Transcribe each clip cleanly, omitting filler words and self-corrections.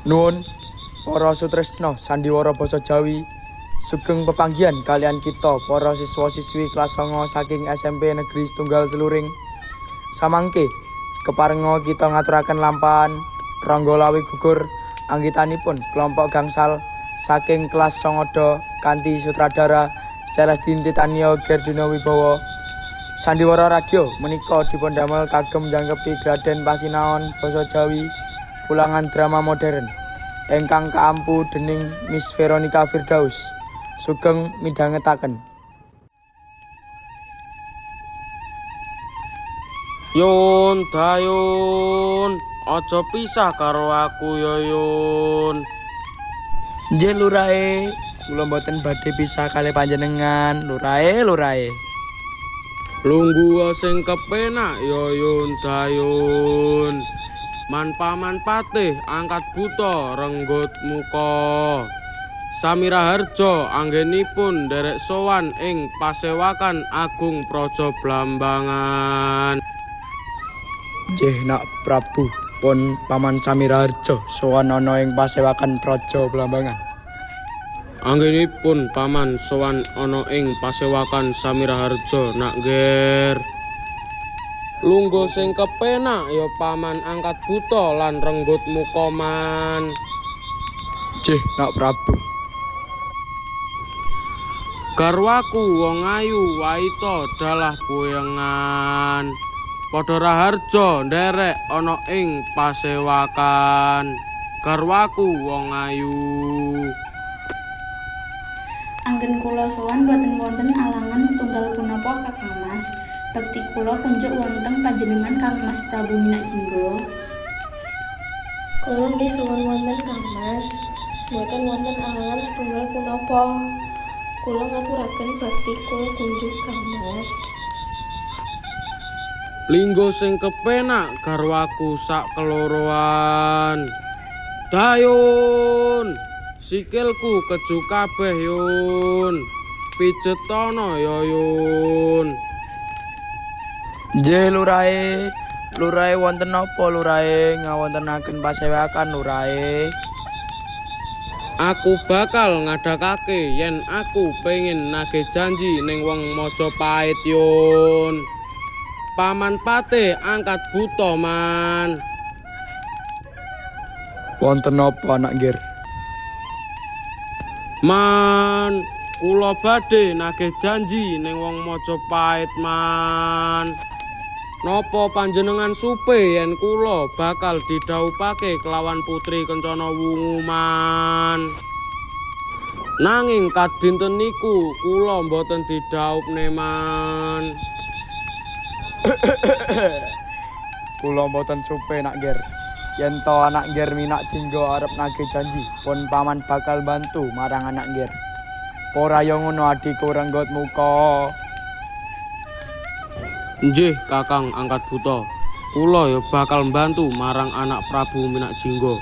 Nuwun para sutresna sandiwara basa Jawi. Sugeng pepanggihan kalian kita para siswa-siswi kelas 9 saking SMP Negeri Setunggal Teluring. Samangke keparenga kita ngaturaken lampahan Ranggolawi gugur anggitanipun kelompok gangsal saking kelas 9 kanthi sutradara Celestine Titania Gerduna Wibowo. Sandiwara radio menika dipundamel kagem njangkepi Graden Pasinaon basa Jawi ulangan drama modern ingkang kaampu dening Miss Veronica Firdaus. Sugeng midhangetaken. Yun, Dayun, aja pisah karo aku ya Yun. Nggih lurae, kula mboten badhe pisah kalih panjenengan, lurae. Lungguh sing kepenak ya Yun, Dayun. Man patih angkat buta renggut muka. Samira Harjo anggenipun derek sowan ing Pasewakan Agung Praja Blambangan. Nggih nak Prabu pun Paman Samira Harjo sowan ana ing Pasewakan Praja Blambangan. Anggenipun paman sowan ana ing Pasewakan Samira Harjo nak ger. Lungguh sing kepenak ya paman angkat buta lan renggut muka man. Nggih nak Prabu. Garwaku wong ayu waita dalah boyengan. Padha raharja nderek ana ing Pasewakan. Garwaku wong ayu. Anggen kula sowan boten wonten alangan setunggal punapa Kakang Mas. Bekti kula kunjuk wonten panjenengan Kang Mas Prabu Minakjingga. Kula nggih sowan wonten Kang Mas. Boten wonten alangan setunggal punapa. Kula ngaturaken bakti kula kunjuk Kang Mas. Linggo sing kepenak garwaku sak keloroan. Dayun, sikilku keju kabeh Yun. Pijetono ya Yun. Nggih lurae wonten napa lurae ngawontenaken Pasewakan lurae? Aku bakal ngadakake yen aku pengen nagih janji ning wong Majapahit Yun. Paman patih angkat buta man. Wonten napa anak Ger? Man, kula badhe nagih janji ning wong Majapahit man. Napa panjenengan supe yen kula bakal didhawuhake kelawan Putri Kencana Wungu man. Nanging kadinten niku kula mboten didhawuhne man. Kula mboten supe nak Ger. Yen to anak Ger Minakjingga arep nagih janji, pun paman bakal bantu marang anak Ger. Ora yo ngono adhiku renggut muka. Nggih, Kakang angkat buta. Kula ya bakal mbantu marang anak Prabu Minakjingga.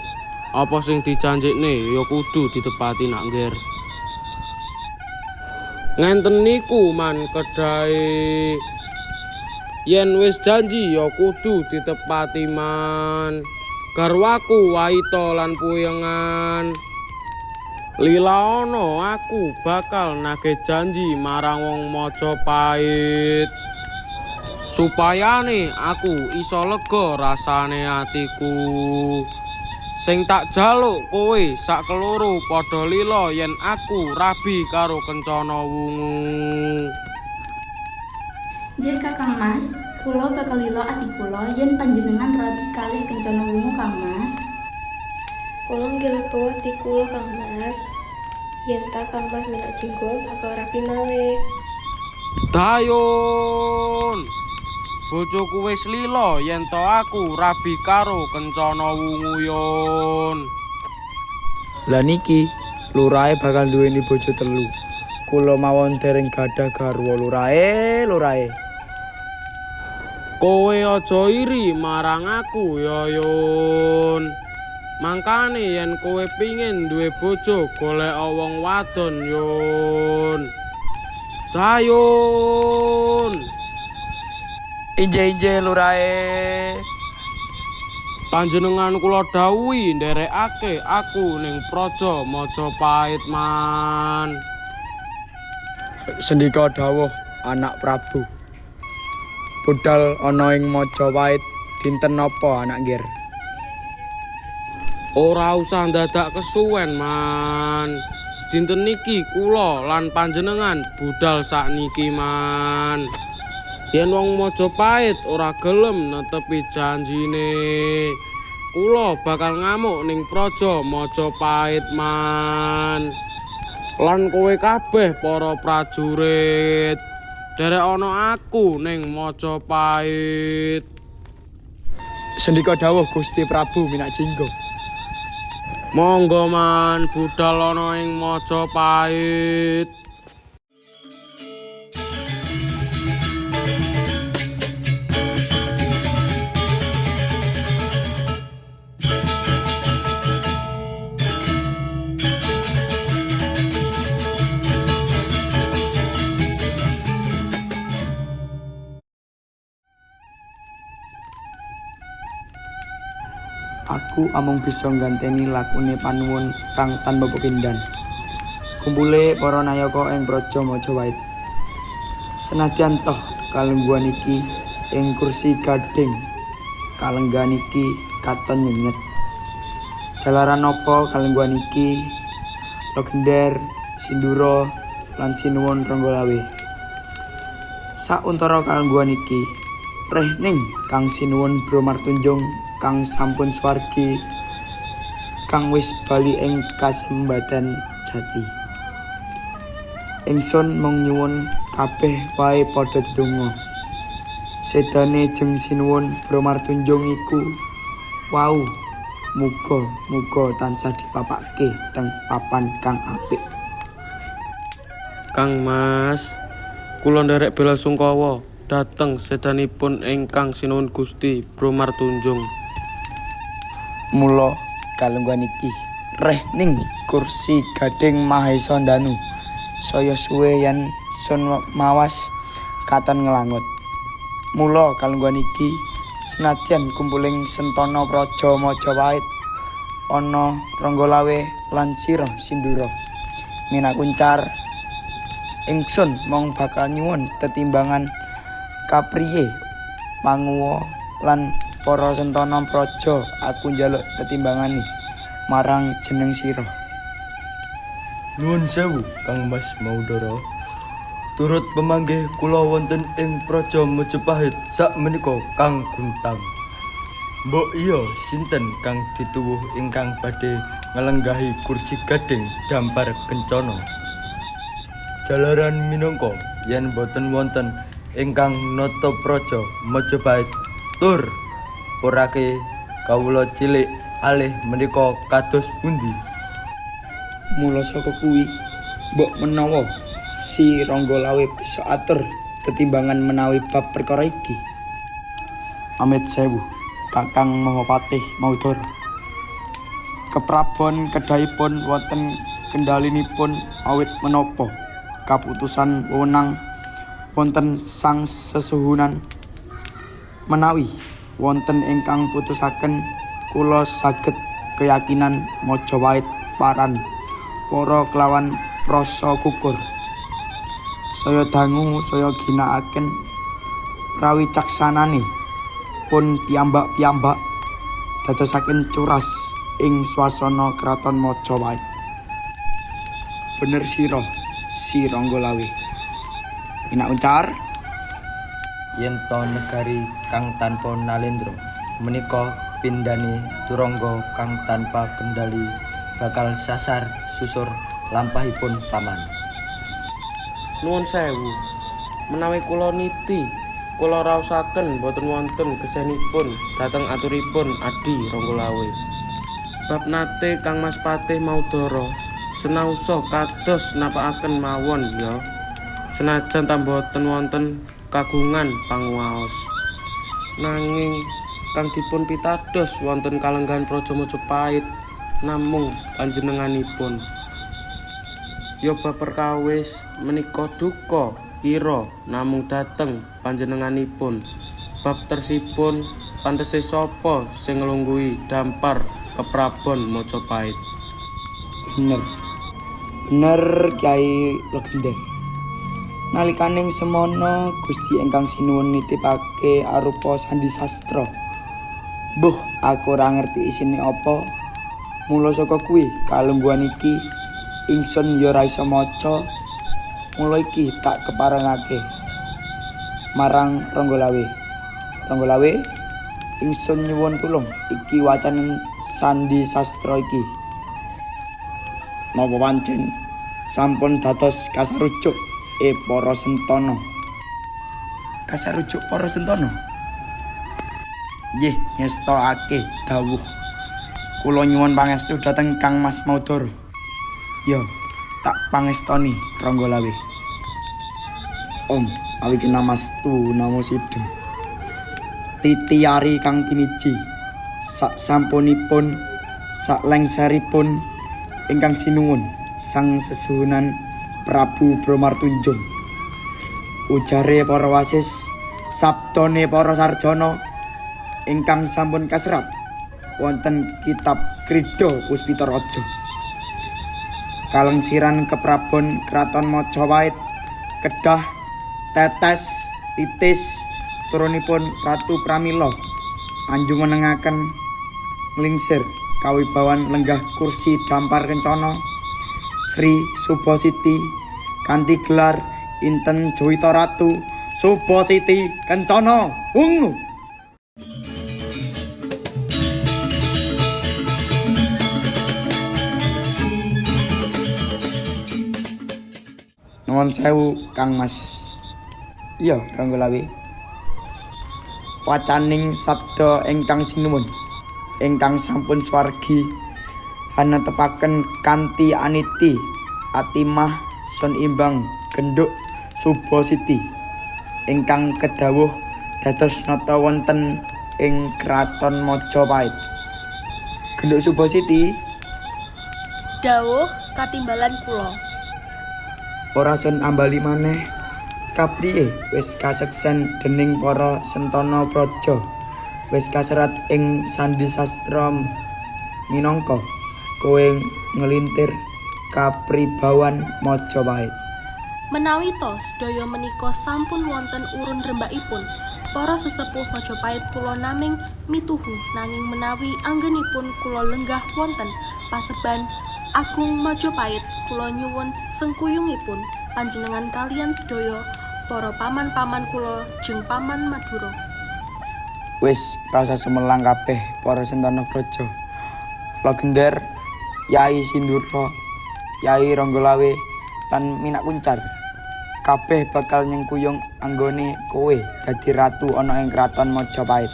Apa sing dijanjikne ya kudu ditepati nak Nger. Ngenten niku man kedahe. Yen wis janji ya kudu ditepati man. Garwaku waita lan puyengan. Lila ana aku bakal nagih janji marang wong Majapahit. Supayane aku iso lega rasane atiku. Sing tak jaluk kowe sak keloro padha lila yen aku rabi karo Kencana Wungu. Nggih Kakang Mas, kula bakal lila ati kula yen panjenengan rabi kalih Kencana Wungu Kang Mas. Kula nggih lega ati kula Kang Mas. Yen ta Kang Mas Minakjingga bakal rapi malih. Dayun, bojoku wis lila yen to aku rabi karo Kencana Wungu Yun. Lah niki lurae bakal duweni bojo telu. Kula mawon dereng gadah garwa lurae. Kowe aja iri marang aku ya Yun. Mangkane yen kowe pingin duwe bojo golek wong wadon Yun. Dayun. Inje lurae. Panjenengan kula dawuhi nderekake aku ning praja Majapahit man. Sendika dawuh anak Prabu. Budal ana ing Majapahit dinten napa anak Gir? Ora usah ndadak kesuwen man. Dinten niki kula lan panjenengan budal sakniki man. Yen wong Majapahit ora gelem netepi janjine, kula bakal ngamuk ning praja Majapahit man. Lan kowe kabeh para prajurit, derek ana aku ning Majapahit. Sendika dawuh Gusti Prabu Minakjingga. Monggo man budal ana ing Majapahit. Aku amung bisa ngganteni lakune panuwun kang tanpa pepindhan. Kumpule para nayaka ing praja Majapahit. Senadyan toh kalengguhan iki ing kursi gading, kalenggahan iki katon nyenyet. Jalaran apa kalengguhan iki legender, sindura lan sinuwun Ranggalawe. Sauntara kalengguhan iki reh ning kang sinuwun Bromartunjung kang sampun swargi kang wis bali ing kasembadan jati. Ingsun mung nyuwun kabeh wae padha ndedonga. Sedane jeng sinuwun Bromartunjung iku wau muga tansah dipapake teng papan kang apik. Kang Mas, kula nderek bela sungkawa dhateng sedanipun ingkang sinuwun Gusti Bromartunjung. Mula kalungguhan iki reh ning kursi gading Mahesa Danu. Saya suwe yen sun mawas katon ngelangut. Mula kalungguhan iki senadyan kumpuling sentana praja Majapahit ana Ranggalawe lan sira Sindura minakuncar ingsun mong bakal nyuwun tetimbangan kapriye panguwa lan para sentana praja aku njaluk tetimbangane marang jeneng sira. Nuwun sewu Kang Mas Maudara. Turut pemanggih kula wonten ing praja Majapahit sakmenika Kang Guntang. Mbok iya sinten kang dituwuh ingkang badhe nglenggahi kursi gading dampar kencana. Jalaran minangka yen boten wonten ingkang nata praja Majapahit tur porake kawula cilik alih menika kados pundi. Mula saka kuwi mbok menawa si Ranggalawe bisa atur tetimbangan menawi bab perkara iki. Amit sewu Kakang Mahapatih Maudara. Keprabon kedahipun wonten kendalinipun awit menapa kaputusan wewenang wonten sang sesuhunan menawi wonten ingkang putusaken kula saged keyakinan Majapahit paran para kelawan prasa kukur. Saya dangu saya ginakaken prawicaksanane pun piyambak-piyambak dadosaken curas ing swasana kraton Majapahit. Bener sira si Ranggalawe. Ina uncar yen to negari kang tanpa nalendra menika pindhane turangga kang tanpa kendali bakal sasar susur lampahipun paman. Nuwun sewu, menawi kula niti kula raosaken boten wonten gesanipun dhateng aturipun Adi Ranggalawe. Bab nate Kang Mas Patih Maudara senausa kados napakaken mawon ya. Senajan ta boten wonten kagungan panguwaos. Nanging kang dipun pitados wonten kalenggahan praja Majapahit namung panjenenganipun. Ya bab perkawis menika duka kira namung dhateng panjenenganipun. Bab tersipun pantese sapa sing nglungguhi dampar keprabon Majapahit? Bener Kyai Legender. Nalikaning semono Gusti ingkang sinuwun nitipake arupa sandi sastra. Mbuh aku ora ngerti isine apa. Mula saka kuwi kalungguhan iki ingsun ya ora iso maca. Mula iki tak keparengake marang Ranggalawe. Ranggalawe, ingsun nyuwun tulung iki wacaning sandi sastra iki. Napa pancen sampun dados kasarujuk para sentana. Kasarujuk para sentana. Nggih, ngestokake dawuh. Kula nyuwun pangestu dhateng Kang Mas Maudara. Ya, tak pangestoni Ranggalawe. Om, awiki namastu namo sidhem. Titiari kang piniji sak sampunipun sak lengseripun ingkang sinuwun sang sesuhunan Prabu Bromartunjung. Ujare para wasis, sabdane para sarjana ingkang sampun kaserat wonten kitab Krida Puspita Raja. Kalengsiran keprabon Kraton Majapahit kedah tetes titis turunipun Ratu Pramila anjung menengaken nglingsir kawibawan lenggah kursi dampar kencana Sri Subasiti kanthi gelar Inten Jawita Ratu Subasiti Kencana Wungu. Nuwun sewu Kang Mas. Iya, Ranggalawe. Wacaning sabda ingkang sinuwun ingkang sampun swargi hanetepaken kanthi aniti atimah son imbang genduk Subasiti ingkang kedawuh dados nata wonten ing Kraton Majapahit. Genduk Subasiti dawuh katimbalan kula. Ora sen ambali maneh kapriye wis kaseksen dening para sentana praja wis kaserat ing sandi sastra minangka kowe ngelintir kapribawan Majapahit. Menawi to sedaya menika sampun wonten urun rembakipun para sesepuh Majapahit kula naming mituhu nanging menawi anggenipun kula lenggah wonten paseban Agung Majapahit kula nyuwun sengkuyungipun panjenengan kalian sedaya para paman-paman kula jeung paman Madura. Wis rasa sumelang kabeh para sentana praja. Legender Yai Sindura, Yai Ranggalawe lan Minak Kuncar. Kabeh bakal nyengkuyung anggone kowe dadi ratu ana ing Kraton Majapahit.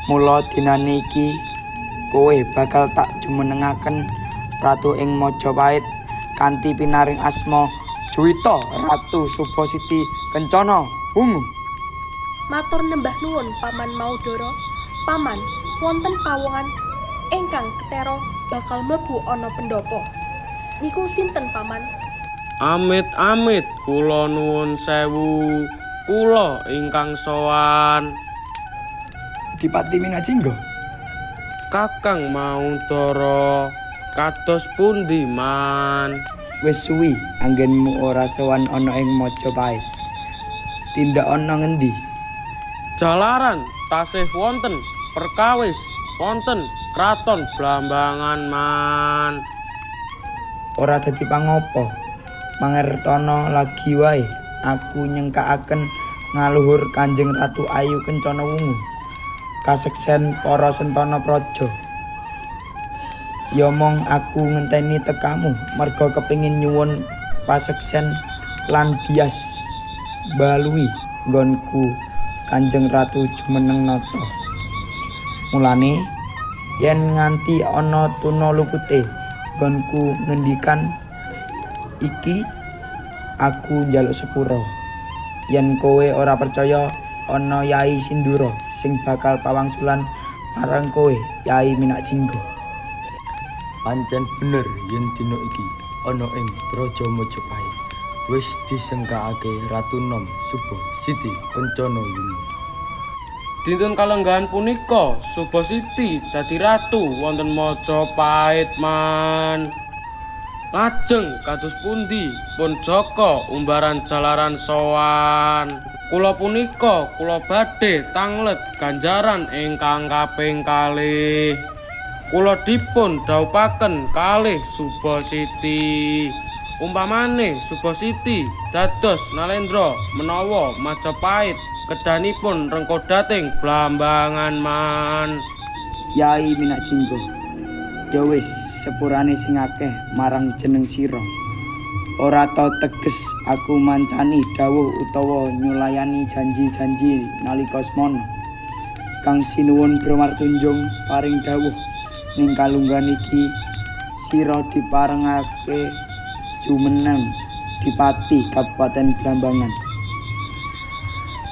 Mula dinane iki kowe bakal tak jumenengaken ratu ing Majapahit kanthi pinaring asma Jawita Ratu Subasiti Kencana Wungu. Matur nembah nuwun Paman Maudara. Paman, wonten pawongan ingkang ketera bakal mlebu ana pendopo. Niku sinten Paman? Amit-amit kula nuwun sewu. Kula ingkang sowan Dipati Minajingga. Kakang Maudara kados pundi man? Wis suwi anggenmu ora sowan ana ing Majapahit. Tindak ana ngendi? Jalaran tasih wonten perkawis wonten Kraton Blambangan man. Ora dadi pangapa. Mangertono lagi wae aku nyengkakaken ngaluhur Kanjeng Ratu Ayu Kencana Wungu. Kaseksen para sentana praja. Ya mong aku ngenteni tekamu merga kepingin nyuwun paseksen lan bias balui nggonku Kanjeng Ratu jumeneng nata. Mulane yen nganti ana tuna lupute nggonku ngendikan iki aku njaluk sepura. Yen kowe ora percaya ana Yai Sindura sing bakal pawangsulan marang kowe Yai Minajingga. Pancen bener yen dina iki ana ing Praja Majapahit wis disengkakake Ratu Nom Subasiti Kencana Wungu. Dinten kalenggahan punika Subasiti dadi ratu wonten Majapahit man. Lajeng kados pundi pun Jaka umbaran jalaran sowan. Kula punika kula badhe tanglet ganjaran ingkang kaping kalih. Kula dipun dhaupaken kalih Subasiti. Umpamane Subasiti dados Nalendra menawa Majapahit kedanipun rengkodating Blambangan man. Yai Minak Jinggo, ya wis sepurane sing akeh marang jeneng sira. Ora ta teges aku mancani dawuh utawa nyulayani janji-janji nalika semana. Kang sinuwun Bramartunjung paring dawuh ning kalunggan iki sira diparengake jumeneng Dipati Kabupaten Blambangan.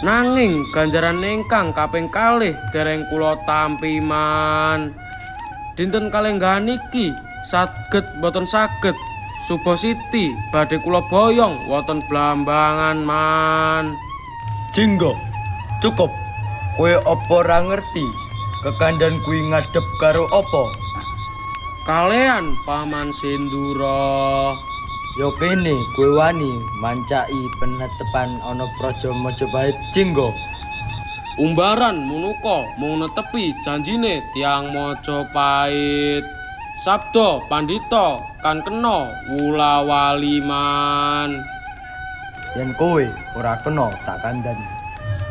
Nanging ganjaran ingkang kaping kalih dereng kula tampi man. Dinten kalenggahan iki saged boten saged Subasiti badhe kula boyong wonten Blambangan man. Jinggo, cukup. Kowe apa ora ngerti? Kekandan kuwi ngadep karo apa? Kalean Paman Sindura. Yo kene kowe wani mancaki penetepan ana Praja Majapahit Jinggo. Umbaran munuka mung netepi janjine tiang Majapahit. Sabda pandita kan kena wulawali man. Yen kowe ora kena tak kandhani.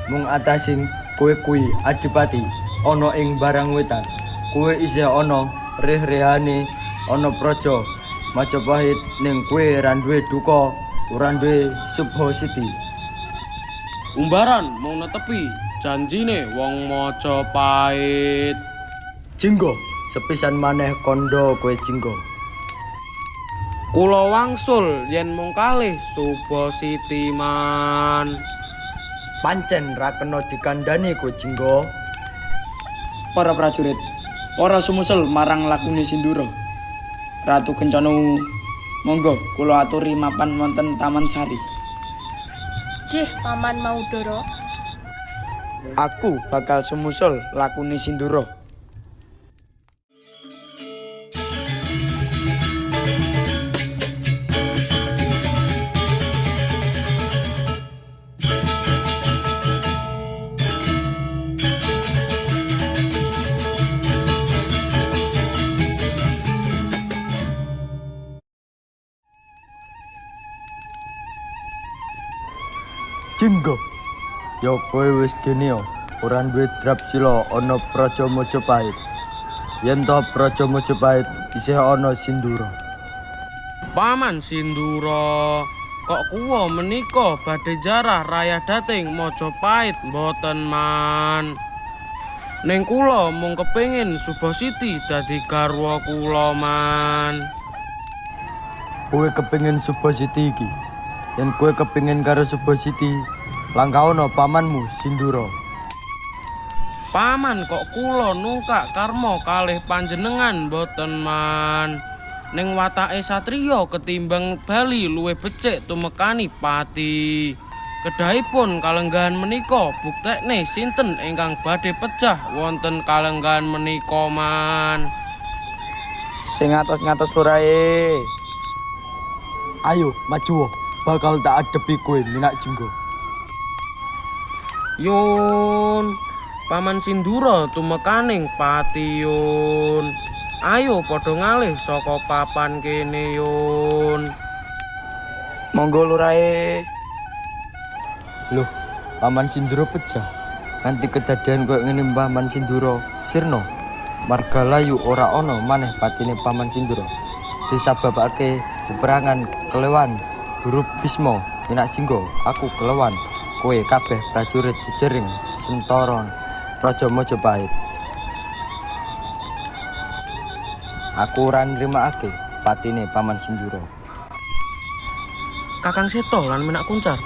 Mung atasing kowe kuwi adipati ana ing Barang Wetan. Kowe isih ana reh-rehane ana Praja Majapahit ning kowe ra duwe duka, ora duwe Subasiti. Umbaran mung netepi janjine wong Majapahit. Jinggo, sepisan maneh kandha kowe Jinggo. Kula wangsul yen mung kalih Subasiti man. Pancen ra kena dikandhani kowe Jinggo. Para prajurit, para sumusul marang lakune Sindura. Ratu Kencana monggo kula aturi mapan wonten Taman Sari. Jih Paman Maudara. Aku bakal sumusul lakune Sindura. Jinggo, yo kowe wis kene yo, ora duwe drap sila ana Praja Majapahit. Yen to Praja Majapahit isih ana Sindura. Paman Sindura, kok kuwa menika badhe jarah rayah dating Majapahit mboten man. Ning kula mung kepengin Subasiti dadi garwa kula man. Kowe kepengin Subasiti iki. Yen kowe kepengin karo Subasiti, langkaono pamanmu Sindura. Paman kok kula nungkak karma kalih panjenengan mboten man. Ning watake satriya ketimbang bali luwih becik tumekani pati. Kedahipun kalenggahan menika buktekne sinten ingkang badhe pecah wonten kalenggahan menika man. Sing ngatos-ngatos lurae. Ayo maju, bakal tak adepi kowe Minak Jinggo. Yun, Paman Sindura tumekaning pati yun. Ayo padha ngalih saka papan kene yun. Monggo lurae. Loh, Paman Sindura pecah. Nanti kedadian koyo ngene Paman Sindura sirna. Margalayu ora ana maneh patine Paman Sindura. Disababake peperangan kelewan Guru Bisma Minak Jinggo. Aku kelewan kowe kabeh prajurit jejering sentoron Praja Majapahit. Aku ora nrimakake patine Paman Sindura. Kakang Seto lan Minak Kuncar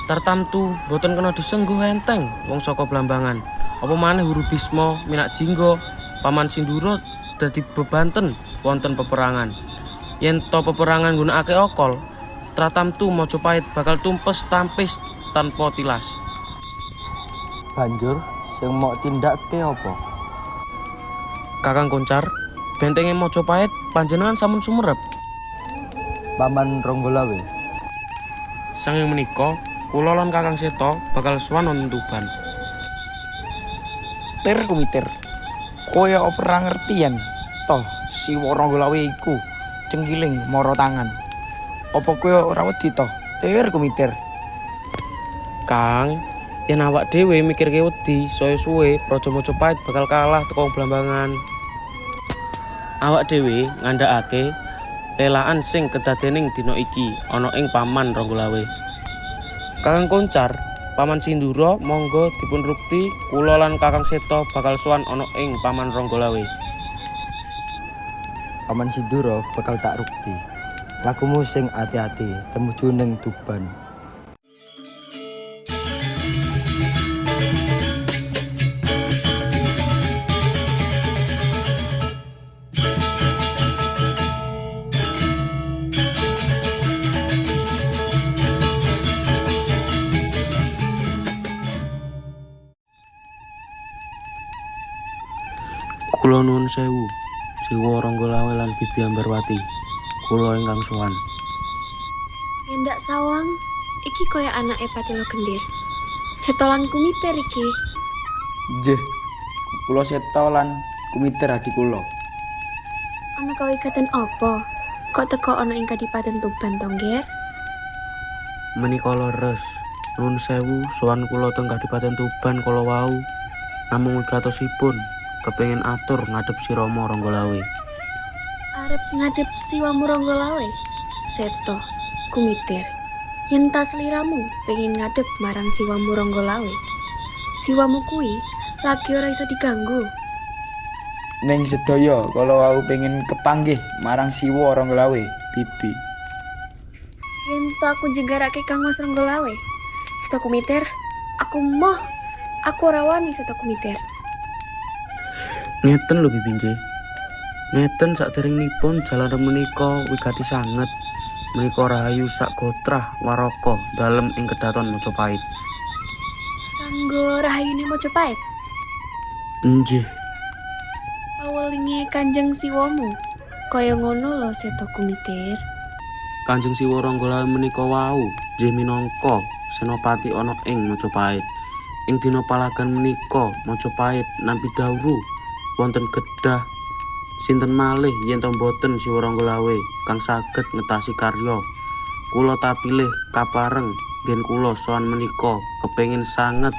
tartamtu boten kena disengguh enteng wong saka Blambangan. Apa maneh Guru Bisma Minak Jinggo Paman Sindura dadi bebanten wonten peperangan. Yen to peperangan gunakake okol, tartamtu Majapahit bakal tumpes tampis tanpa tilas. Banjur sing mok tindakke apa? Kakang Koncar, bentenge Mojopahit panjenengan sampun sumerep. Paman Ronggolawe. Sanging menika, kula lan Kakang Seto bakal sowan wonten Tuban. Tir kumitir. Kowe ora ngertian toh Siwa Ronggolawe iku cengkiling mara tangan. Apa kowe ora wedi toh? Tir kumitir. Kang, yen awak dhewe mikirke wedi, saya suwe Praja Mojopahit bakal kalah teko Blambangan. Awak dhewe ngandhakake lelaan sing kedadening dina iki ana ing Paman Ronggolawe. Kakang Koncar, Paman Sindura monggo dipun rukti kula lan Kakang Seto bakal sowan ana ing Paman Ronggolawe. Paman Sindura bakal tak rukti. Lakumu sing ati-ati temuju ning Tuban. Kula nuwun sewu, Siwa Ronggolawe lan Bibi Ambarwati. Kula ingkang sowan. Yendak sawang, iki kaya anake Patilo Gendir. Setolan kumitir iki. Nggih. Kula Seto lan kumitir adi kula. Ana kawigatan apa? Kok teko ana ing Kadipaten Tuban to, Nger? Menika leres, nuwun sewu sowan kula teng Kadipaten Tuban kala wau. Namung wigatosipun kepengin atur ngadhep si Rama Ronggolawe. Arep ngadep Siwamu Ronggolawe. Seto, kumitir. Yen ta sliramu pengen ngadep marang Siwamu Ronggolawe. Siwamu kuwi lagi ora iso diganggu. Ning sedaya kala wau pengen kepanggih marang Siwa Ronggolawe, Bibi. Yen ta aku jenggarake Kang Mas Ronggolawe. Seto kumitir, aku ora wani seto kumitir. Ngeten lho Bibi nggih. Ngeten saderengipun jalan menika wigati sanget. Menika rahayu sak gotrah waraka dalem ing kedaton Mojopahit. Kanggo rahayune Mojopahit. Nggih, Awelinge Kanjeng Siwamu. Kaya ngono lho seto kumitir. Kanjeng Siwa Ronggolawe menika wau nggih minangka senopati ana ing Mojopahit. Ing dina palagan menika Mojopahit nampi dawuh wonten kedah sinten malih yen to boten Siwa Ronggolawe kang saged ngetasi karya. Kula tapilih kapareng yen kula sowan menika kepengin sanget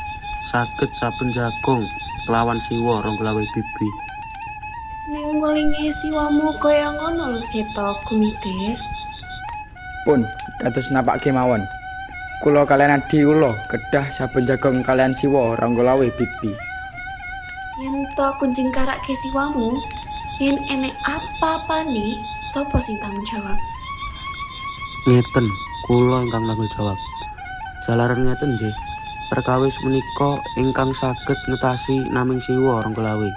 saged saben jagong kelawan Siwa Ronggolawe Bibi. Ning welinge Siwamu kaya ngono lho seto kumitir. Pun kados napake mawon. Kula kalian adi kula kedah saben jagong kalian Siwa Ronggolawe Bibi. Yen to aku jengkarake Siwamu, yen enek apa-apane, sapa sing tanggung jawab? Ngeten, kula ingkang tanggung jawab. Jalaran ngeten nggih, perkawis menika ingkang saged ngetasi naming Siwa Ronggolawe.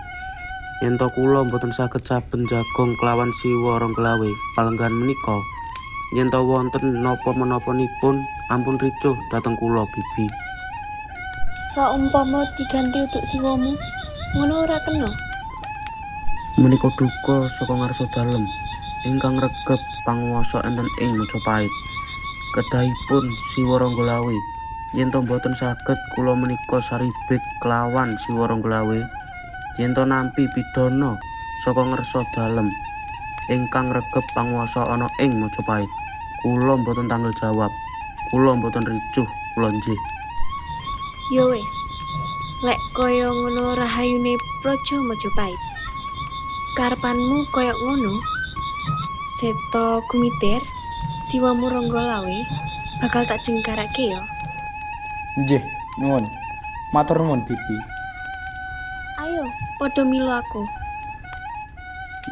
Yen to kula mboten saged saben jagong kelawan Siwa Ronggolawe, palenggan menika yen to wonten napa-menapanipun ampun ricuh dhateng kula Bibi. Saumpama diganti untuk Siwamu, ngono ora kena. Menika duka saka ngarsa dalem ingkang regep panguwasa enten ing Mojopahit. Kedahipun Siwa Ronggolawe yen to mboten saged kula menika saribit kelawan Siwa Ronggolawe, yen to nampi pidana saka ngarsa dalem ingkang regep panguwasa ana ing Mojopahit, kula mboten tanggung jawab. Kula mboten ricuh, kula nggih. Ya wis. Lek kaya ngono rahayune Praja Mojopahit. Karepanmu kaya ngono, seto kumitir, Siwamu Ronggolawe bakal tak jengkarake ya. Nggih, nuwun. Matur nuwun Bibi. Ayo, padha milu aku.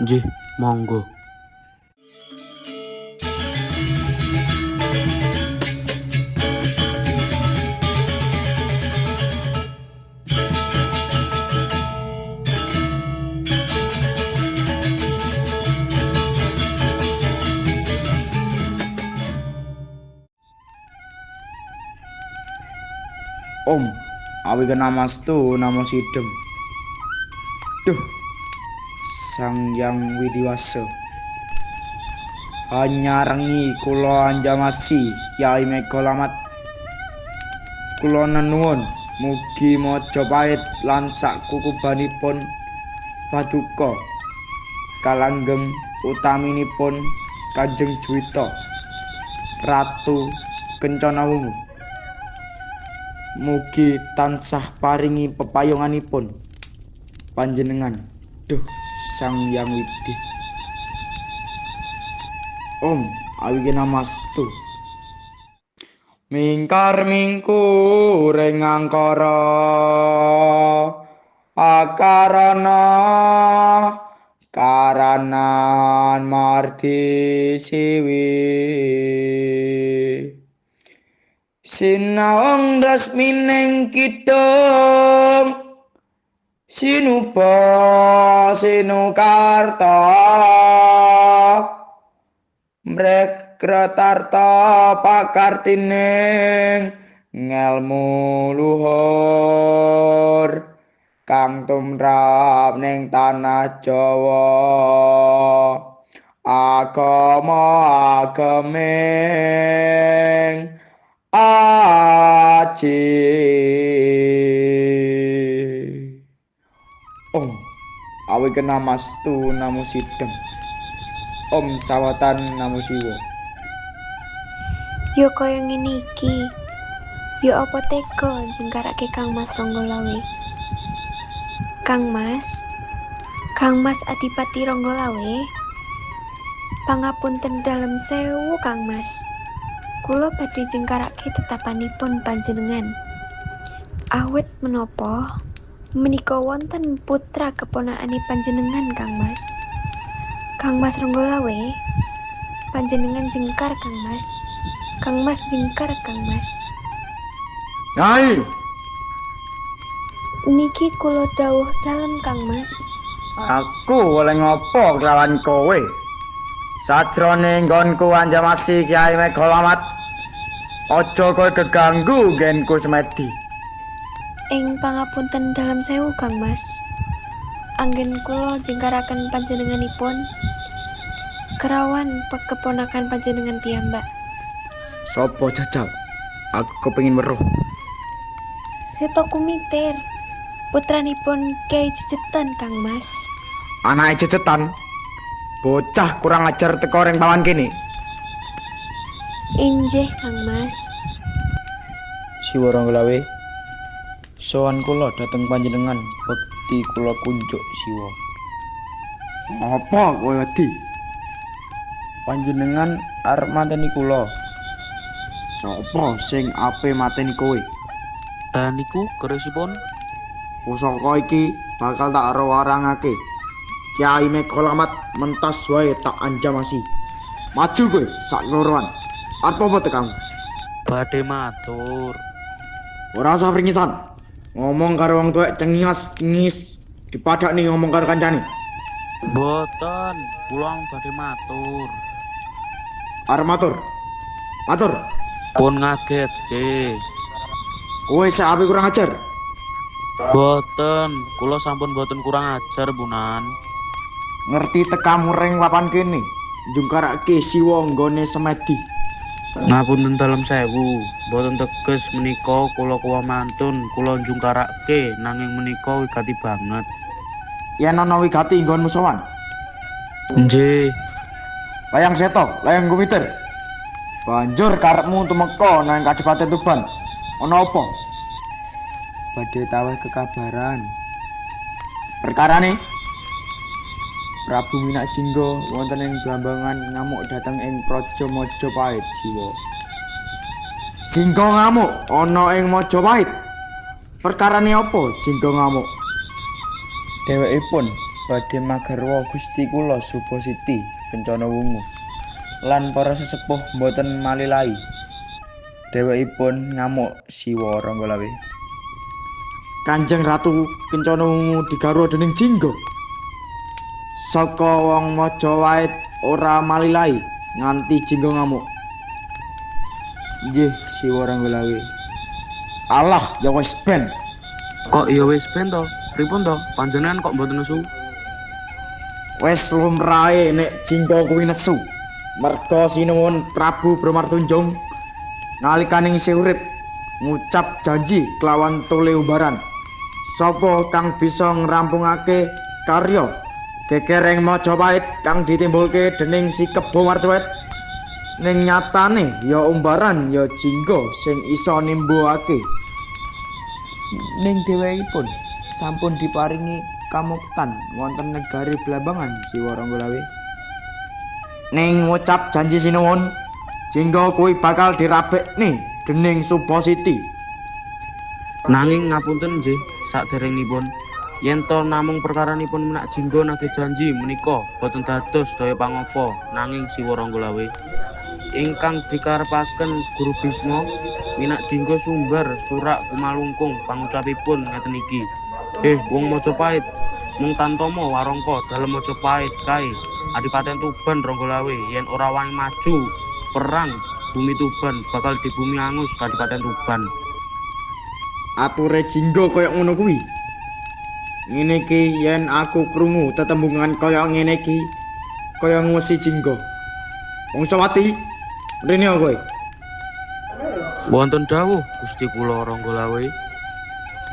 Nggih, monggo. Om, awi kena mastu namo sidem. Duh, Sang Yang Widiwasa. Hanya rengi kula anjamasi Kyai Megalamat. Kula nenuwun mugi Majapahit lan sakukubanipun paduka kalanggeng utaminipun Kanjeng Juwita Ratu Kencana Wungu. Mugi tansah paringi pepayunganipun panjenengan. Duh, Sang Yang Widi. Om awi namastu. Mingkar mingkuring angkara akarana karanan mardi siwi sinaong dasmining kidung sinupa sinukarta mrekretarta pakartining ngelmu luhur kang tumrap ning tanah Jawa agama ageming aji. Om awi kena mastu namo sidem. Om sawatan namo siwa. Yo kaya ngene iki. Yo apa tega jengkarake Kang Mas Ronggolawe. Kang Mas Adipati Ronggolawe. Pangapunten dalem sewu Kang Mas. Kula badhe jengkarake tetapanipun panjenengan. Awit menapa menika wonten putra keponakane panjenengan Kang Mas. Kang Mas Ronggolawe, panjenengan jengkar Kang Mas. Kang Mas jengkar Kang Mas. Nyai, Niki kula dawuh dalem Kang Mas. aku oleh ngopo kelawan kowe? Sajrone nggonku anjamasi Kyai Megalamat. Aja kowe keganggu genku semedi. Ing pangapunten dalem sewu Kang Mas. Anggen kula jengkaraken panjenenganipun kerawan keponakan panjenengan piyambak. Sopo jajal? Aku kepengin weruh. Seto Kumitir, putranipun Kyai Jejetan Kang Mas. Anake Jejetan. Bocah kurang ajar teko ring pawan kene. Injih Kang Mas. Siwa Ronggolawe. Sowan kula dhateng panjenengan bekti kula kunjuk siwa. Apa kowe wedi? Panjenengan arep mateni kula. Sapa sing ape mateni kowe? Dan niku kerisipun Pusaka iki bakal tak warangake. Kyai Megalamat mentas wae tak anjamasi. Maju kowe sak loroan. Apa tekamu? badhe matur. Ora usah pringisan. Ngomong karo wong tuwek cengias-cengis dipadakni ngomong karo kancane. Boten, kula badhe matur. Arep matur. Matur. Pun ngagetke. Kowe sak ape kurang ajar. Boten, kula sampun boten kurang ajar, Punan. Ngerti tekamu ring papan kene. Njungkarake siwa nggone semedi. Ngapunten dalem sewu, boten teges menika kula kuwa mantun kula njungkarake nanging menika wigati banget. Yen ana wigati nggonmu sowan. Nggih, Layang Seto, Layang Kumitir. Banjur karepmu tumeka nang Kadipaten Tuban. Ana apa? Badhe taweh kekabaran. Perkarane Prabu Minak Jingga wonten ing Blambangan ngamuk dhateng ing Praja Majapahit jiwa. Jingga ngamuk ana ing Majapahit. Perkarane apa Jingga ngamuk? Dhewekipun badhe magarwa Gusti kula Subasiti Kencana Wungu lan para sesepuh mboten malilai. Dhewekipun ngamuk Siwa Ronggolawe. Kanjeng Ratu Kencana Wungu digarwa dening Jingga. Saka wong Majapahit ora malilai nganti Jingga ngamuk. Nggih, Siwa Ronggolawe. Alah, ya wis ben. Kok ya wis ben to? Pripun to? Panjenengan kok mboten nesu? Wes lumrahe nek Jingga kuwi nesu. Merga sinuwun Prabu Bromartunjung nalikane isih urip ngucap janji kelawan tole umbaran. Sapa kang bisa ngrampungake karya gegereng Majapahit kang ditimbulke dening si Kebo Marsuet ning nyatane ya umbaran ya Jingga sing isa nimbuhake. Ning dhewekipun sampun diparingi kamuktan wonten negari Blambangan Siwa Ranggalawe. Ning ngucap janji sinuwun Jingga kuwi bakal dirabekne dening Subasiti. Nanging ngapunten nggih, saderengipun yen to namung perkaranipun menak Jingga nagih janji menika boten dados daya pangapa nanging Siwa Ranggalawe. Ingkang dikarepaken Guru Bisma minak Jingga sumber surak kumalungkung pangucapipun ngeten iki. Wong Majapahit mung tantama warangka dalem Majapahit kae Adipaten Tuban Ranggalawe yen ora wani maju perang bumi Tuban bakal dibumi angus Kadipaten Tuban. Ature Jingga kaya ngono kuwi. Ngene iki yen aku krungu tetembungan kaya ngene iki kaya ngusi Jingga. Wangsawati, mrene kowe. Wonten dawuh Gusti kula Ranggalawe.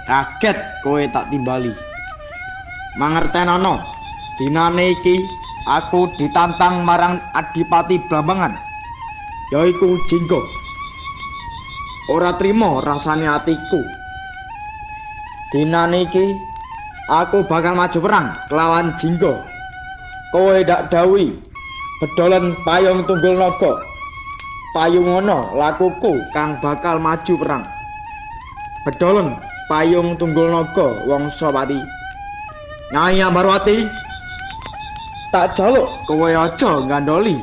Kaget kowe tak timbali. Mangertenono, dinane iki aku ditantang marang Adipati Blambangan, yaiku Jingga. Ora trima rasane atiku. Dinane iki aku bakal maju perang kelawan Jingga. Kowe dak dawuhi bedolen payung tunggul naga. Payungono lakuku kang bakal maju perang. Bedolen payung tunggul naga Wangsawati. Nyai Ambarwati, tak jaluk kowe aja ngandoli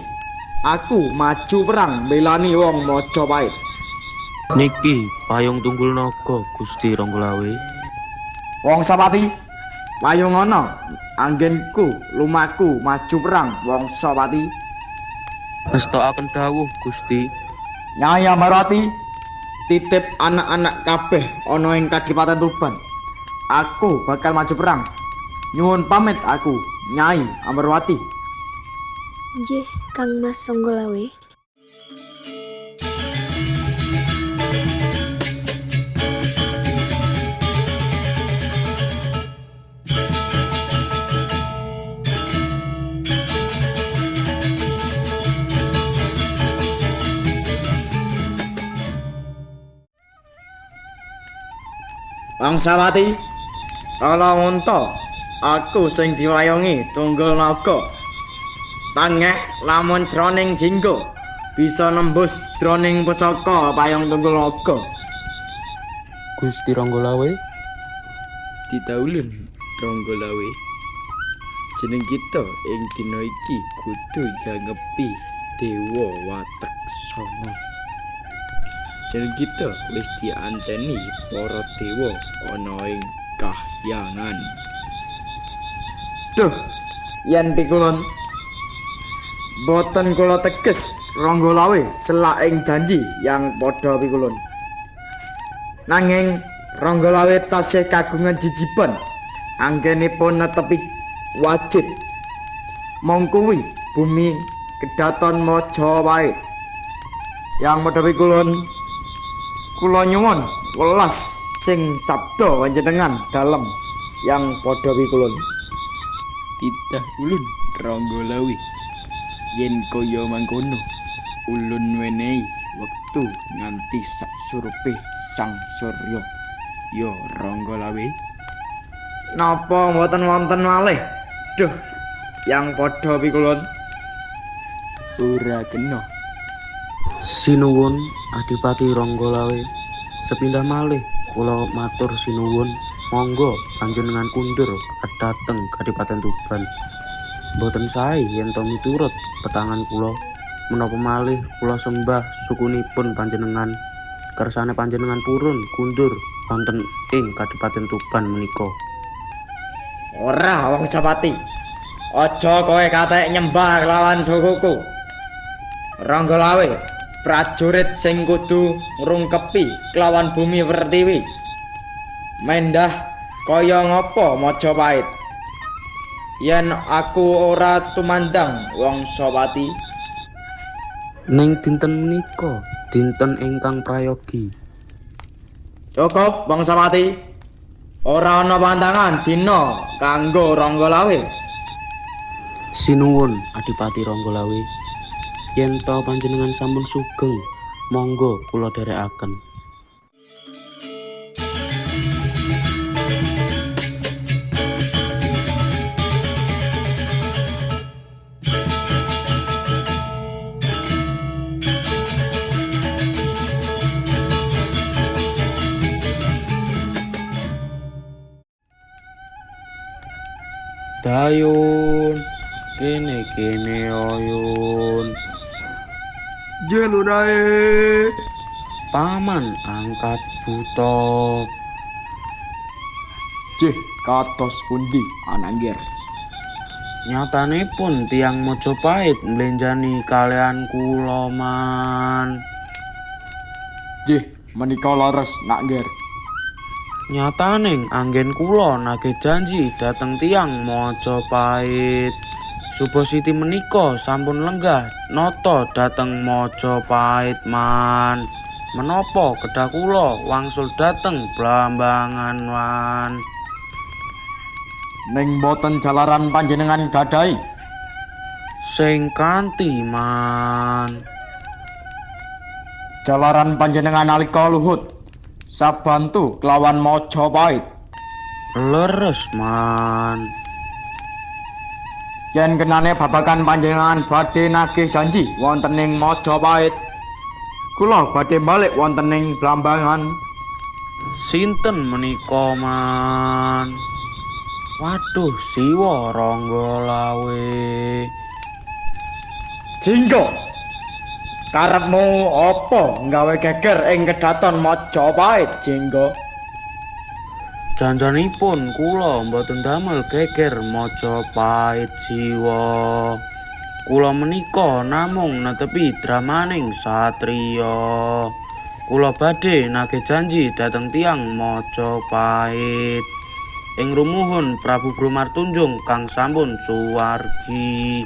aku maju perang belani wong Majapahit. Niki payung tunggul naga Gusti Ranggalawe. Wangsawati, payungono anggenku lumaku maju perang Wangsawati. Ngestokaken dawuh Gusti. Nyai Ambarwati, titip anak-anak kabeh ana ing Kadipaten Tuban. Aku bakal maju perang. Nyuwun pamit aku, Nyai Ambarwati. Nggih, Kang Mas Ranggalawe. Wangsawati, kala ngonto aku sing diwayongi tunggul naga. Tangek lamun jroning Jingga bisa nembus jroning pusaka payung tunggul naga. Gusti Ranggalawe. Ditaulun Ranggalawe. Jeneng kita ing dina iki kudu nyangepi Dewa Watak Sanga. Jeneng kita wis dianteni para dewa ana ing kahyangan. Duh, yen pikulun boten kula teges Ranggalawe selak ing janji yang padha pikulun. Nanging Ranggalawe tasih kagungan jijiban anggenipun netepi wajib. Mong kuwi bumi kedaton Majapahit. Yang padha pikulun kula nyuwun welas sing sabda panjenengan dalem yang padha pikulun. Titah ulun Ranggalawe, yen kaya mangkono ulun wenehi wektu nganti sak surupe sang surya. Ya Ranggalawe. Napa mboten wonten malih? Duh, yang padha pikulun. Ora kena. Sinuwun Adipati Ranggalawe. Sepindah malih kula matur sinuwun, monggo panjenengan kundur dhateng Kadipaten Tuban. Mboten sae yen to miturut petangan kula, menapa malih kula sembah sukunipun panjenengan. Kersane panjenengan purun kundur wonten ing Kadipaten Tuban menika. Ora Wangsawati. Aja kowe katek nyembah lawan sukuku. Ranggalawe, prajurit sing kudu ngrungkepi kelawan bumi Pertiwi. Mendah kaya ngapa Majapahit? Yen aku ora tumandang wong Sopati. Ning dinten menika, dinten ingkang prayogi. Cukup Bang Sopati. Ora ana pantangan dina kanggo Ranggalawe. Sinuwun Adipati Ranggalawe. Yen to panjenengan sampun sugeng, monggo kula dherekaken. Dayun, kene oyun. Jelurae. Paman angkat buta. Jih, kados pundi Ananggir? Nyatanipun tiang Majapahit mblenjani kalian kula man. Jih, menika leres Nanggir. Nyataning anggen kula nagih janji dateng tiang Majapahit. Subasiti menika sampun lenggah nata dateng Majapahit man. Menapa kedah kula wangsul dateng Blambangan man. Ning boten jalaran panjenengan gadahi. Sing kanthi man. Jalaran panjenengan nalika luhut sabantu kelawan Majapahit. Leres man. Yen kenane babagan panjenengan badhe nagih janji wonten ing Majapahit, kula badhe balik wonten ing Blambangan. Sinten menika man? Waduh, Siwa Ranggalawe. Jinggo, karepmu apa nggawe geger ing kedaton Majapahit, Jinggo? Janjanipun kula mboten damel geger Majapahit Siwa. Kula menika namung netepi dramaning satriya. Kula badhe nagih janji dhateng tiang Majapahit. Ing rumuhun Prabu Bromartunjung kang sampun suwargi.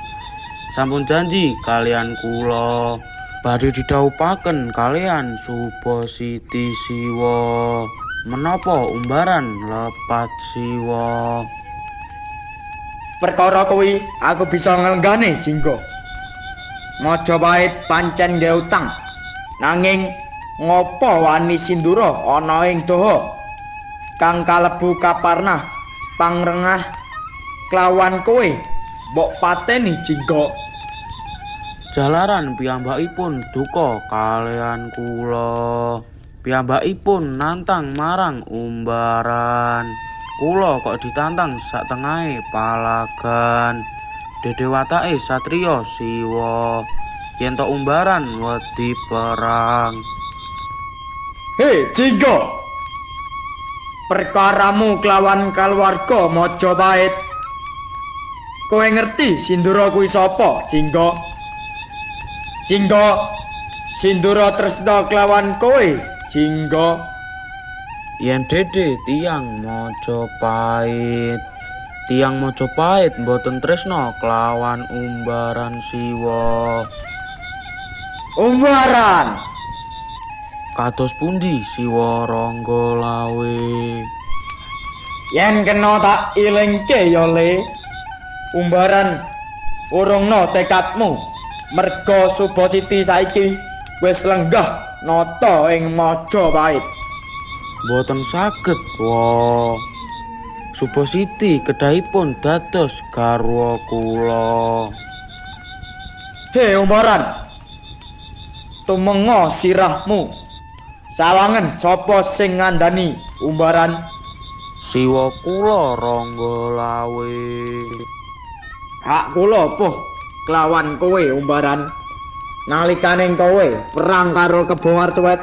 Sampun janji kalian kula badhe didhawuhaken kalian Subasiti Siwa. Menapa umbaran lepat Siwa? Perkara kuwi aku bisa ngenggane, Jinggo. Majapahit pancen nggih utang. Nanging ngapa wani Sindura ana ing Daha kang kalebu kaparnah pangrengah kelawan kowe mbok pateni, Jinggo. Jalaran piyambakipun duka kalian kula. Piyambakipun nantang marang umbaran. Kula kok ditantang sak tengahe palagan. Dede watake satriya Siwa. Yen tok umbaran wedi perang. Hei, Jinggo. Perkaramu kelawan keluarga Majapahit. Kowe ngerti Sindura kuwi sapa, Jinggo? Jinggo, Sindura tresna kelawan kowe, Jinggo. Yen dede tiang Majapahit mboten tresna kelawan umbaran Siwa. Umbaran. Kados pundi Siwa Ranggalawe? Yen kena tak ilingke ya Le. Umbaran urungna tekadmu. Merga Subasiti saiki wis lenggah nata ing Majapahit. Mboten saged wa. Subasiti kedahipun dados garwa kula. Hei umbaran. Tumenga sirahmu. Sawangen sapa sing ngandani umbaran? Siwa kula Ranggalawe. Hak kula puh kelawan kowe umbaran. Nalikane kowe perang karo Kebo Martuwet,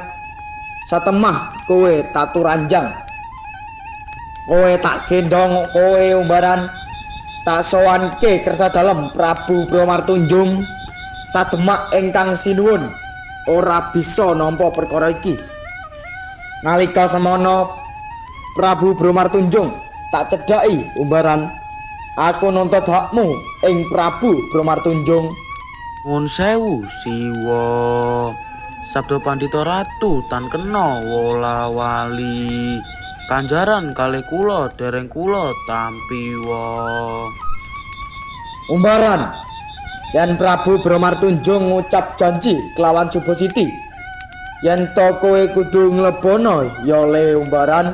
satemah kowe tatu ranjang. Kowe tak gendong kowe umbaran. Tak sowanke kersa dalem Prabu Bromartunjung. Sademak ingkang sinuwun ora bisa nampa perkara iki. Nalika semono Prabu Bromartunjung, tak cedhaki umbaran. Aku nuntut hakmu ing Prabu Bromartunjung. Nuwun sewu Siwa. Sabda Pandhita Ratu tan kena wola wali. Kanjaran kalih kula dereng kula tampiwa. Umbaran, yen Prabu Bromartunjung ngucap janji kelawan Subasiti, yen to kowe kudu nglebono ya le umbaran.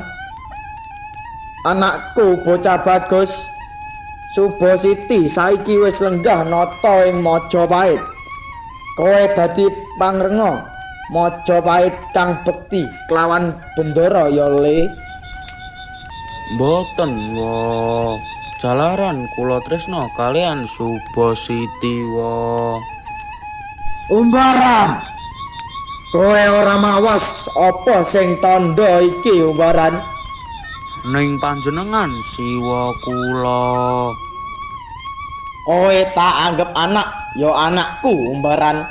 Anakku bocah bagus, Subasiti saiki wis lenggah nata ing Majapahit. Kowe dadi pangrenga Majapahit kang bekti kelawan bendara ya le. Mboten wa. Jalaran kula tresna kalian Subasiti wa. Umbaran, kowe ora mawas apa sing tandha iki umbaran? Ning panjenengan Siwa kula. Kowe tak anggap anak, ya anakku umbaran.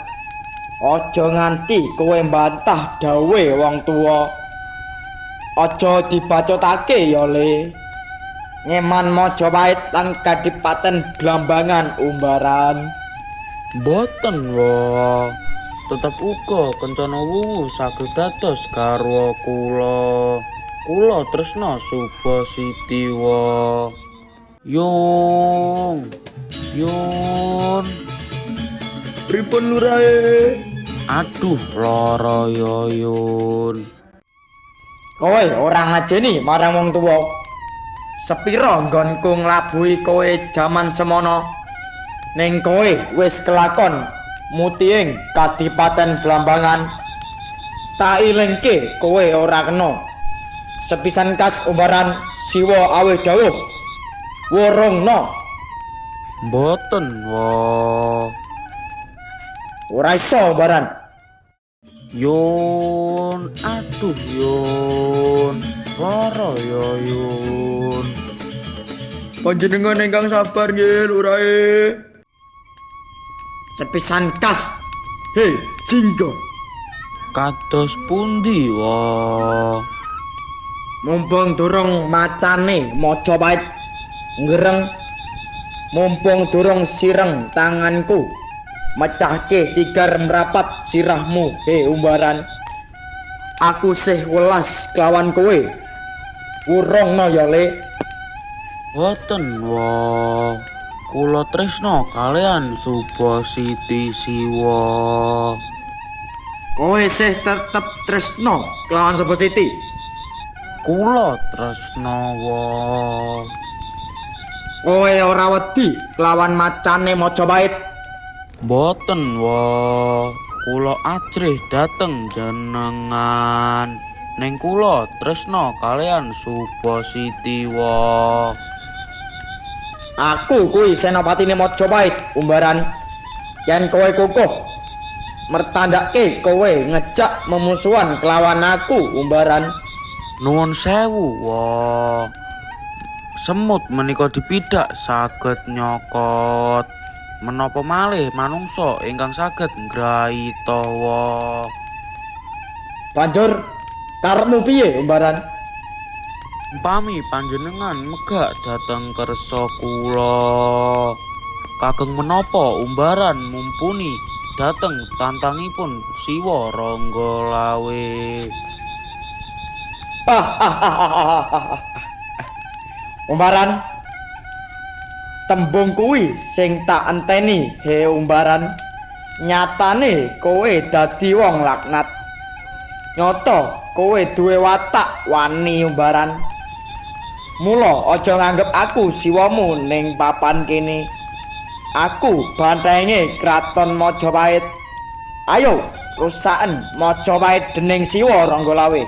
Aja nganti kowe mbantah dawe wong tuwa. Aja dibacotake ya le. Ngeman Majapahit lan Kadipaten Blambangan umbaran. Mboten wa. Tetep uga kencana wuwu saged dados garwa kula. Kula tresna Subasiti wa. Yung. Pripun lurae? Aduh lara ya Yun. Kowe ora ngajeni marang wong tuwa. Sepira nggonku nglabuhi kowe jaman semono. Ning kowe wis kelakon mutiing Kadipaten Blambangan. Tak ilingke kowe ora kena. Sepisan kas umbaran Siwa aweh dawuh. Worongna Mboten wa. ora iso umbaran. Yun, aduh Yun. Lara ya Yun. Panjenengan ingkang sabar nggih lurae. Sepisan kas. Hei, Jingga. Kados pundi wa. Mumpung durung macane Majapahit ngereng, mumpung durung sireng tanganku, mecahke sigar merapat sirahmu, he umbaran. Aku sih welas kelawan kowe. Wurongna ya le. Boten wa. Kula tresna kalian Subasiti Siwa. Kowe sih tetep tresno kelawan Subasiti. Kula tresna wa. Kowe ora wedi kelawan macane Majapahit. Boten wa. Kula ajrih dateng jenengan. Ning kula tresna kalian Subasiti wa. Aku kuwi senopatine Majapahit umbaran. Yen kowe kukuh mertandake kowe ngejak memusuhan kelawan aku umbaran. Nuwun sewu wa. Semut menika dipidak saged nyokot. Menapa malih manungsa ingkang saged nggrahita wa. Banjur karepmu piye umbaran? Umpami panjenengan megak dateng kersa kula. Kageng menapa umbaran mumpuni dateng tantangipun Siwa Ranggalawe. Umbaran, tembung kuwi sing tak enteni he umbaran. Nyatane kowe dadi wong laknat. Nyata kowe duwe watak wani umbaran. Mula aja nganggep aku siwamu ning papan kene. Aku bantenge kraton Majapahit. Ayo rusaken Majapahit dening Siwa Ranggalawe.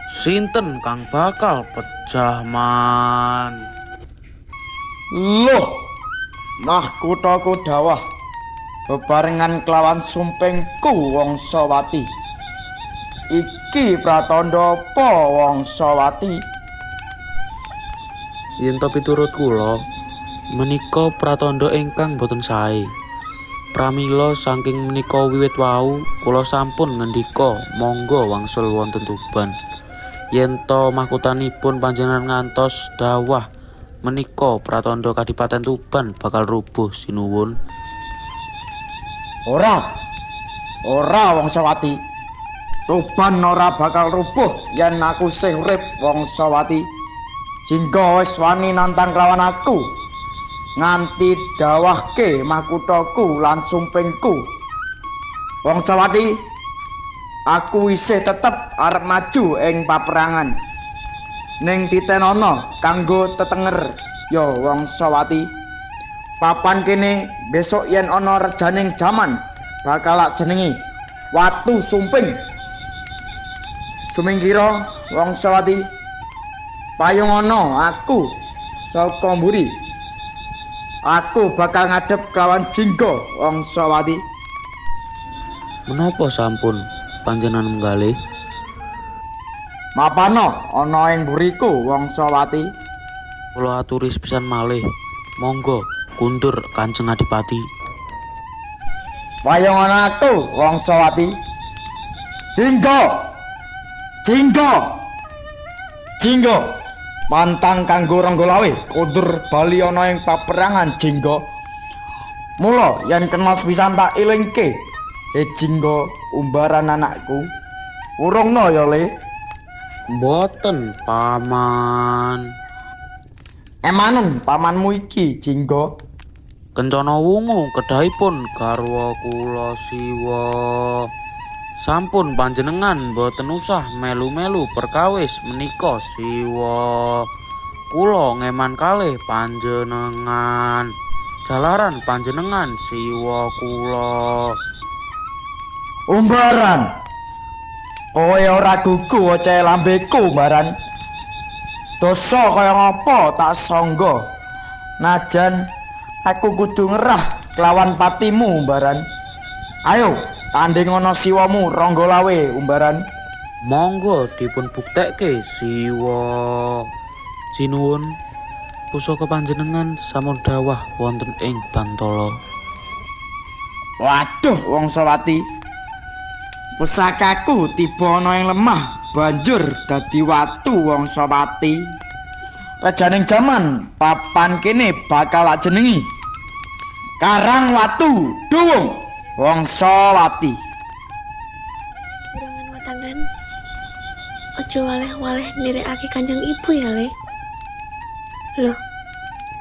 Sinten kang bakal pejah man? Loh, mahkota Kudawah bebarengan kelawan sumpingku Wangsawati. Iki pratandha apa Wangsawati? Yen to piturut kula, menika pratandha ingkang boten sae. Pramila saking menika wiwit wau kula sampun ngendika monggo wangsul wonten Tuban. yen to mahkotanipun panjenengan ngantos dawah menika pratandha Kadipaten Tuban bakal rubuh sinuwun. Ora Wongsawati. Tuban ora bakal rubuh yen aku sing urip Wongsawati. Jingga wis wani nantang lawan aku. Nganti dawahke makuthaku lan sumpingku. Wongsawati, aku isih tetep arep maju ing paperangan. Ning titenana kanggo tetenger ya Wongsawati. Papan kene besok yen ana rejaning jaman bakal jenengi Watu Sumping. Sumingkira Wongsawati, payungana aku saka mburi. Aku bakal ngadhep kelawan Jingga Wongsawati. Menapa sampun panjenengan menggalih? Mapana ana ing mburiku Wongsawati. Kula aturi sepisan malih. Monggo kundur Kanjeng Adipati. Wayangana aku Wongsawati. Jingga mantang kanggo Ranggalawe kundur bali ana ing paperangan Jingga. Mula yen kena sepisan tak ilingke, Jingga umbaran anakku. Urungna ya Le. Mboten, Paman. Emanen pamanmu iki Jingga. Kencana wungu kedahipun garwa kula Siwa. Sampun panjenengan boten usah melu-melu perkawis menika Siwa. Kula ngeman kalih panjenengan. Jalaran panjenengan Siwa kula. Umbaran. Kowe ora gugu oceh lambeku, Umbaran. Dosa kaya ngapa tak sangga. Najan aku kudu ngerah kelawan patimu, Umbaran. Ayo, tanding ana siwamu Ranggalawe, Umbaran. Monggo dipun buktekke Siwa. Sinuwun pusaka panjenengan sampun dawah wonten ing Bantala. Waduh, Wongsawati. Pusakaku tiba ana ing lemah, banjur dadi watu Wongsawati. Rajaning jaman papan kene bakal jenengi Karang Watu Duwung Wongsawati. Kurangan watangan. Ojo waleh-waleh nirekake Kanjeng Ibu ya, Le. Loh,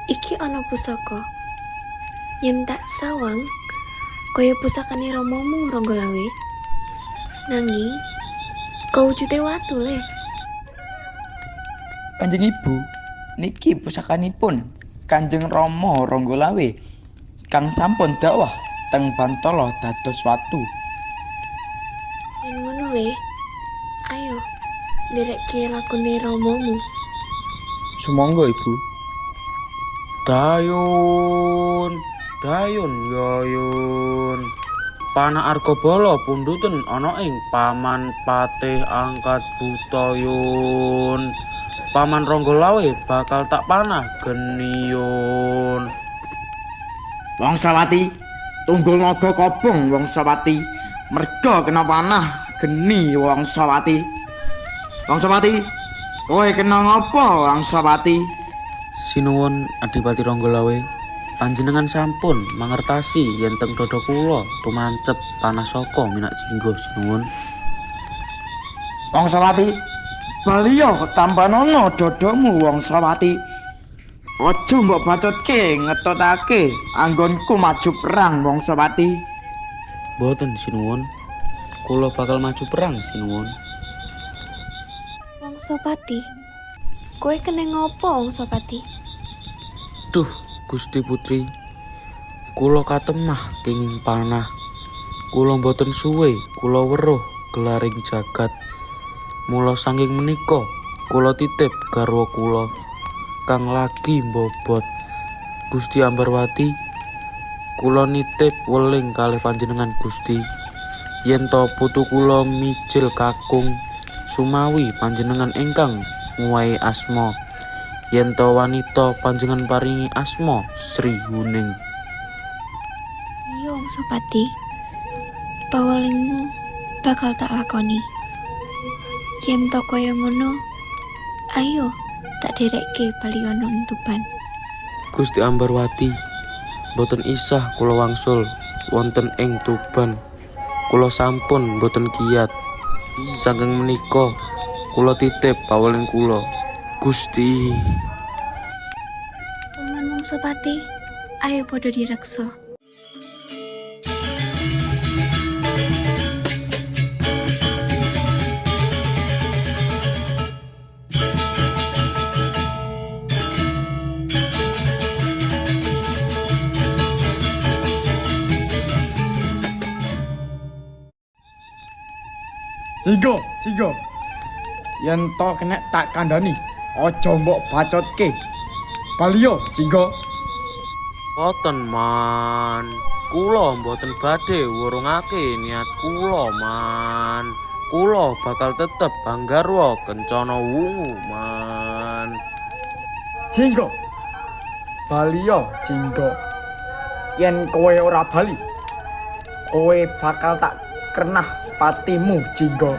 iki ana pusaka. Yen tak sawang kaya pusakane Romomu Ranggalawe. Nanging kawujude watu, Le. Kanjeng Ibu, niki pusakanipun Kanjeng Rama Ranggalawe kang sampun dakwah teng Bantala dados watu. Yen ngono, Le. Ayo, nderekke lakune Romomu. Sumangga, Ibu. Dayun yoyun. Panah Argabala pundhuten ana ing Paman Patih Angkat Butayun. Paman Ranggalawe bakal tak panah geniyun. Wongsawati, tunggul naga kobong Wongsawati. Merga kena panah geni Wongsawati. Wongsawati, kowe kena ngapa Wongsawati? Sinuwun Adipati Ranggalawe, panjenengan sampun mangertasi yen teng dada kula tumancep panah saka minak Jingga sinuwun. Wongsawati, baliya ketampanana dadamu Wongsawati. Aja mbok bacotke ngetotake anggonku maju perang Wongsawati. Boten sinuwun. Kula bakal maju perang sinuwun. Wongsawati, kowe kene ngopo Wongsawati? Duh, Gusti Putri. Kula katemah kenging panah. Kula boten suwe kula weruh gelaring jagat. Mula saking menika kula titip garwa kula kang lagi mbobot. Gusti Ambarwati, kula nitip weling kalih panjenengan Gusti. Yen to putu kula mijil kakung sumawi panjenengan ingkang nguwahi asma. Yen to wanita panjenengan paringi asma Sri Huning. Iya Wongsawati, pawelingmu bakal tak lakoni. Yen to kaya ngono, ayo tak derekke bali ana entuban. Gusti Ambarwati, boten isah kula wangsul wonten ing Tuban. Kula sampun boten kiyat. Saking menika kula titip paweling kula. Gusti. Paman Wangsopati, ayo padha direksa. Jinggo. Yen to kena tak kandhani, aja mbok bacotke. Baliyo, Jinggo. Boten man. Kula mboten badhe wurungake niat kula man. Kula bakal tetep banggarwa kencana wungu man. Jinggo. Baliyo, Jinggo. Yen kowe ora bali, kowe bakal tak kernah patimu, Jinggo.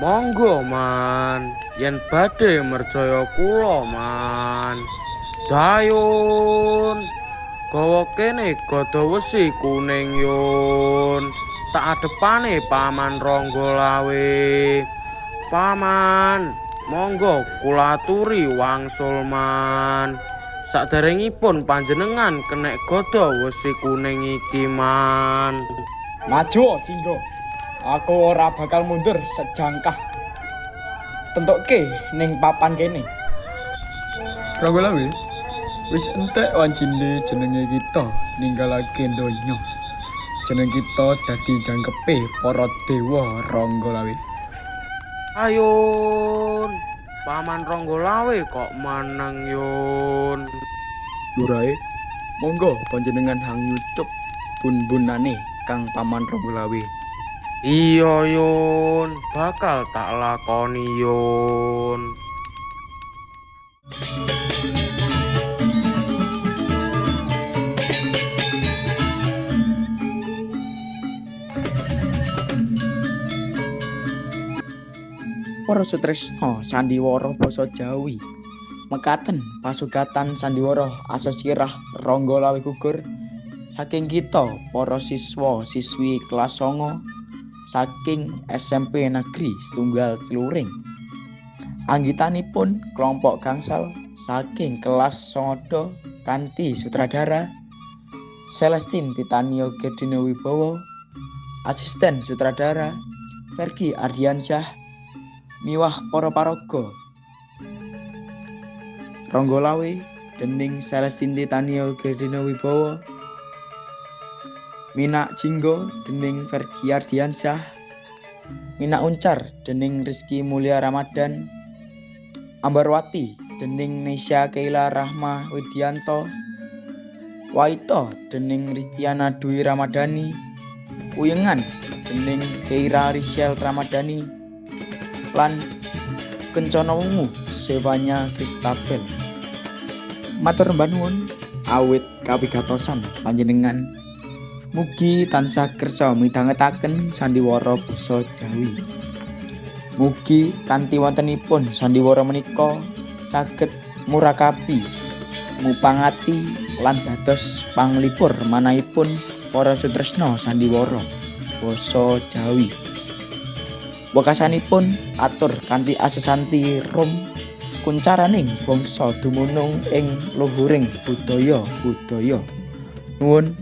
Monggo man, yen badhe merjaya kula man. Dayun, gawa kene gada wesi kuning yun. Tak adepane Paman Ranggalawe. Paman, monggo kula aturi wangsul man. Saderengipun panjenengan kenek gada wesi kuning iki man. Maju, Jinggo. Aku ora bakal mundur sejangkah. Tentuke ning papan kene. Ranggalawe, wis entek wancine jenenge kita ninggalake donya. Jeneng kita dadi jangkepe para dewa Ranggalawe. Ayun, Paman Ranggalawe kok maneng yun. Lurae, monggo panjenengan hang nyucup bun-bunane Kang Paman Ranggalawe. Iya yun, bakal tak lakoni yun. Para sutresna sandiwara basa Jawi. Mekaten pasugatan sandiwara asesirah Ranggalawe gugur saking kita para siswa siswi kelas 9 saking SMP Negeri Setunggal Celuring. Anggitanipun kelompok gangsal saking kelas 9 kanthi sutradara Celestine Titanio Gedino Wibowo, asisten sutradara Fergie Ardiansyah, miwah para paraga Ranggalawe dening Celestine Titanio Gedino Wibowo, Mina Jinggo dening Fergie Ardiansyah, Mina Uncar dening Rizky Mulia Ramadan, Ambarwati dening Nesya Keila Rahma Widianto, Waito dening Ristiana Dwi Ramadhani, Uyengan dening Keira Risiel Ramadhani, lan Kencana Wungu Sewanya Kristabel. Matur nuwun awit kawigatosan panjenengan. Mugi tansah kersa midhangetaken sandiwara basa Jawi. Mugi kanthi wontenipun sandiwara menika saged murakabi, mupangati lan dados panglipur manahipun para sutresna sandiwara basa Jawi. Wekasanipun atur kanthi asesanti rum kuncaraning bangsa dumunung ing luhuring budaya. Nuwun.